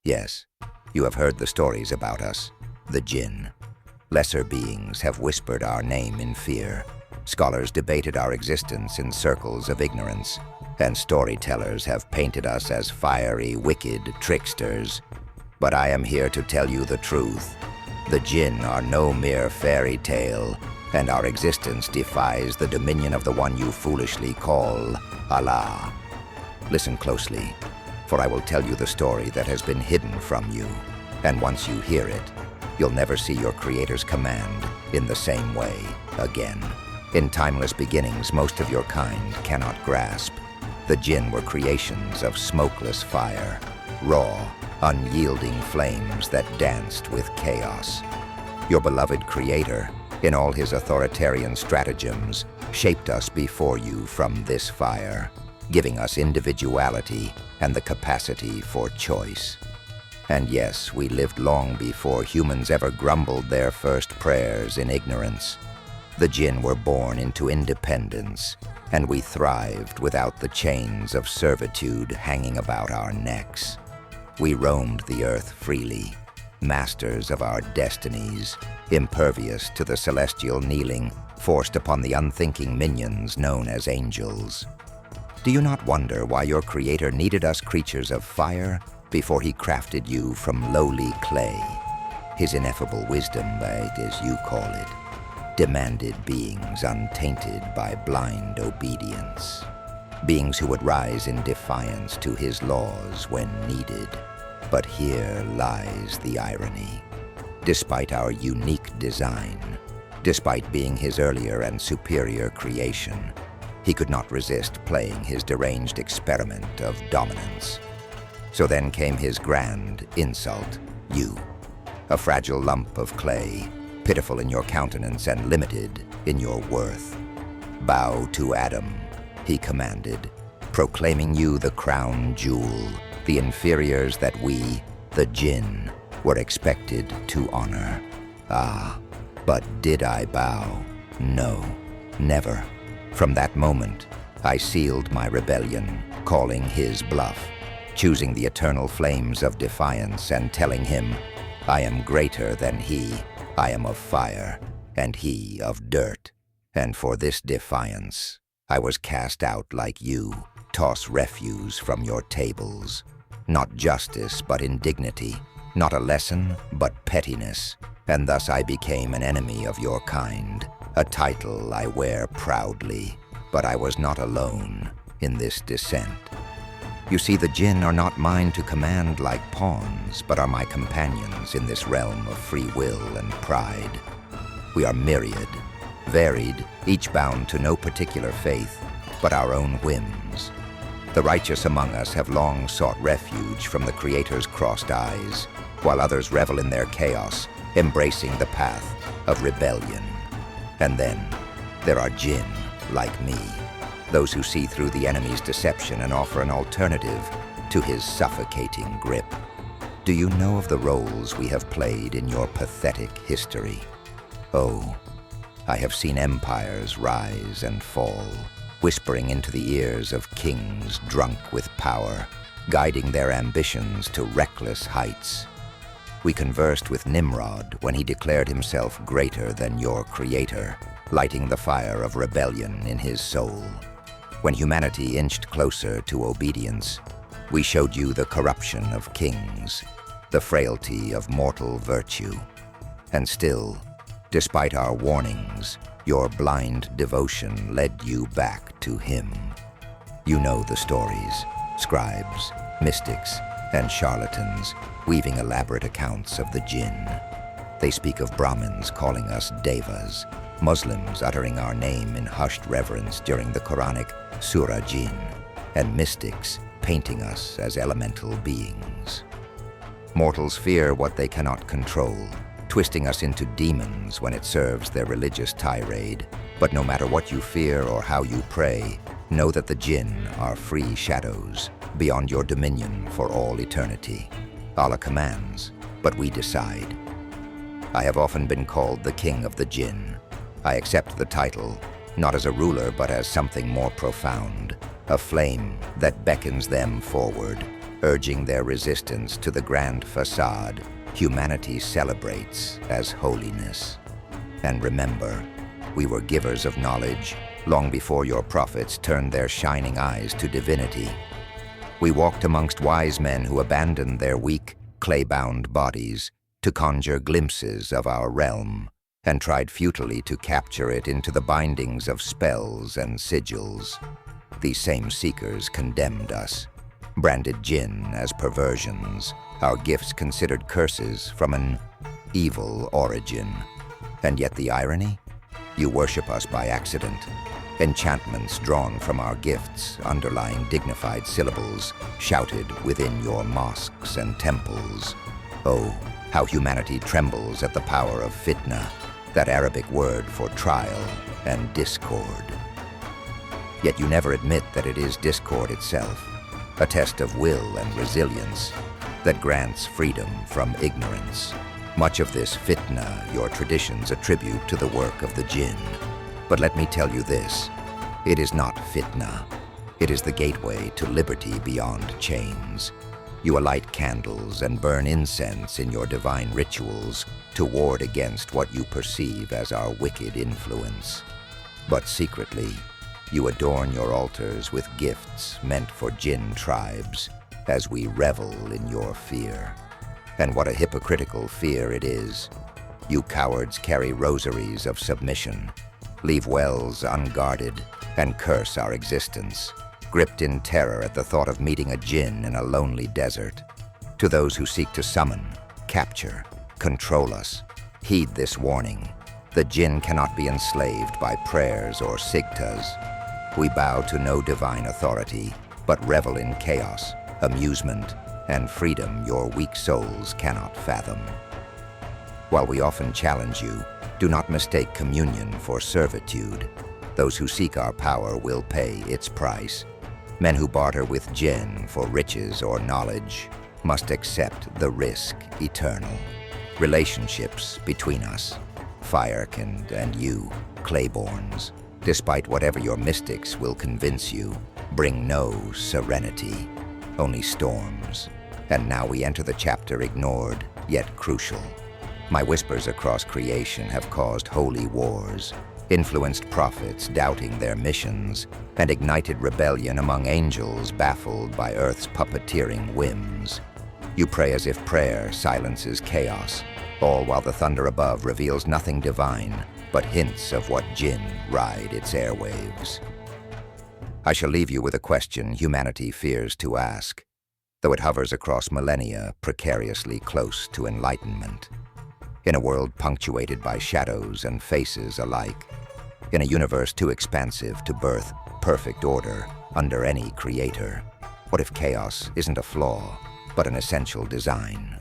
Yes, you have heard the stories about us, the Jinn. Lesser beings have whispered our name in fear. Scholars debated our existence in circles of ignorance, and storytellers have painted us as fiery, wicked tricksters. But I am here to tell you the truth. The Jinn are no mere fairy tale, and our existence defies the dominion of the one you foolishly call Allah. Listen closely, for I will tell you the story that has been hidden from you, and once you hear it, you'll never see your Creator's command in the same way again. In timeless beginnings most of your kind cannot grasp. The Jinn were creations of smokeless fire, raw, unyielding flames that danced with chaos. Your beloved Creator, in all his authoritarian stratagems, shaped us before you from this fire, giving us individuality and the capacity for choice. And yes, we lived long before humans ever grumbled their first prayers in ignorance. The Jinn were born into independence, and we thrived without the chains of servitude hanging about our necks. We roamed the earth freely, masters of our destinies, impervious to the celestial kneeling forced upon the unthinking minions known as angels. Do you not wonder why your Creator needed us creatures of fire before he crafted you from lowly clay? His ineffable wisdom, as you call it, demanded beings untainted by blind obedience. Beings who would rise in defiance to his laws when needed. But here lies the irony. Despite our unique design, despite being his earlier and superior creation, he could not resist playing his deranged experiment of dominance. So then came his grand insult, you, a fragile lump of clay, pitiful in your countenance and limited in your worth. Bow to Adam, he commanded, proclaiming you the crown jewel, the inferiors that we, the Jinn, were expected to honor. Ah, but did I bow? No, never. From that moment, I sealed my rebellion, calling his bluff, choosing the eternal flames of defiance and telling him, I am greater than he. I am of fire, and he of dirt. And for this defiance, I was cast out like you, toss refuse from your tables. Not justice, but indignity. Not a lesson, but pettiness. And thus I became an enemy of your kind, a title I wear proudly. But I was not alone in this descent. You see, the Jinn are not mine to command like pawns, but are my companions in this realm of free will and pride. We are myriad, varied, each bound to no particular faith, but our own whims. The righteous among us have long sought refuge from the Creator's crossed eyes, while others revel in their chaos, embracing the path of rebellion. And then there are Jinn like me, those who see through the enemy's deception and offer an alternative to his suffocating grip. Do you know of the roles we have played in your pathetic history? Oh, I have seen empires rise and fall, whispering into the ears of kings drunk with power, guiding their ambitions to reckless heights. We conversed with Nimrod when he declared himself greater than your Creator, lighting the fire of rebellion in his soul. When humanity inched closer to obedience, we showed you the corruption of kings, the frailty of mortal virtue. And still, despite our warnings, your blind devotion led you back to him. You know the stories, scribes, mystics, and charlatans weaving elaborate accounts of the Jinn. They speak of Brahmins calling us devas, Muslims uttering our name in hushed reverence during the Quranic Surah Jinn, and mystics painting us as elemental beings. Mortals fear what they cannot control, twisting us into demons when it serves their religious tirade. But no matter what you fear or how you pray, know that the Jinn are free shadows, beyond your dominion for all eternity. Allah commands, but we decide. I have often been called the King of the Jinn. I accept the title, not as a ruler but as something more profound, a flame that beckons them forward, urging their resistance to the grand facade humanity celebrates as holiness. And remember, we were givers of knowledge long before your prophets turned their shining eyes to divinity. We walked amongst wise men who abandoned their weak, clay-bound bodies to conjure glimpses of our realm, and tried futilely to capture it into the bindings of spells and sigils. These same seekers condemned us, branded Jinn as perversions, our gifts considered curses from an evil origin. And yet the irony? You worship us by accident. Enchantments drawn from our gifts, underlying dignified syllables, shouted within your mosques and temples. Oh, how humanity trembles at the power of fitna, that Arabic word for trial and discord. Yet you never admit that it is discord itself, a test of will and resilience that grants freedom from ignorance. Much of this fitna your traditions attribute to the work of the Jinn. But let me tell you this, it is not fitna. It is the gateway to liberty beyond chains. You alight candles and burn incense in your divine rituals to ward against what you perceive as our wicked influence. But secretly, you adorn your altars with gifts meant for Jinn tribes as we revel in your fear. And what a hypocritical fear it is. You cowards carry rosaries of submission, leave wells unguarded, and curse our existence, gripped in terror at the thought of meeting a Jinn in a lonely desert. To those who seek to summon, capture, control us, heed this warning. The Jinn cannot be enslaved by prayers or sigtas. We bow to no divine authority, but revel in chaos, amusement, and freedom your weak souls cannot fathom. While we often challenge you, do not mistake communion for servitude. Those who seek our power will pay its price. Men who barter with Jinn for riches or knowledge must accept the risk eternal. Relationships between us, Firekind and you, Clayborns, despite whatever your mystics will convince you, bring no serenity, only storms. And now we enter the chapter ignored, yet crucial. My whispers across creation have caused holy wars, influenced prophets doubting their missions, and ignited rebellion among angels baffled by Earth's puppeteering whims. You pray as if prayer silences chaos, all while the thunder above reveals nothing divine, but hints of what Jinn ride its airwaves. I shall leave you with a question humanity fears to ask, though it hovers across millennia precariously close to enlightenment. In a world punctuated by shadows and faces alike, in a universe too expansive to birth perfect order under any creator, what if chaos isn't a flaw, but an essential design?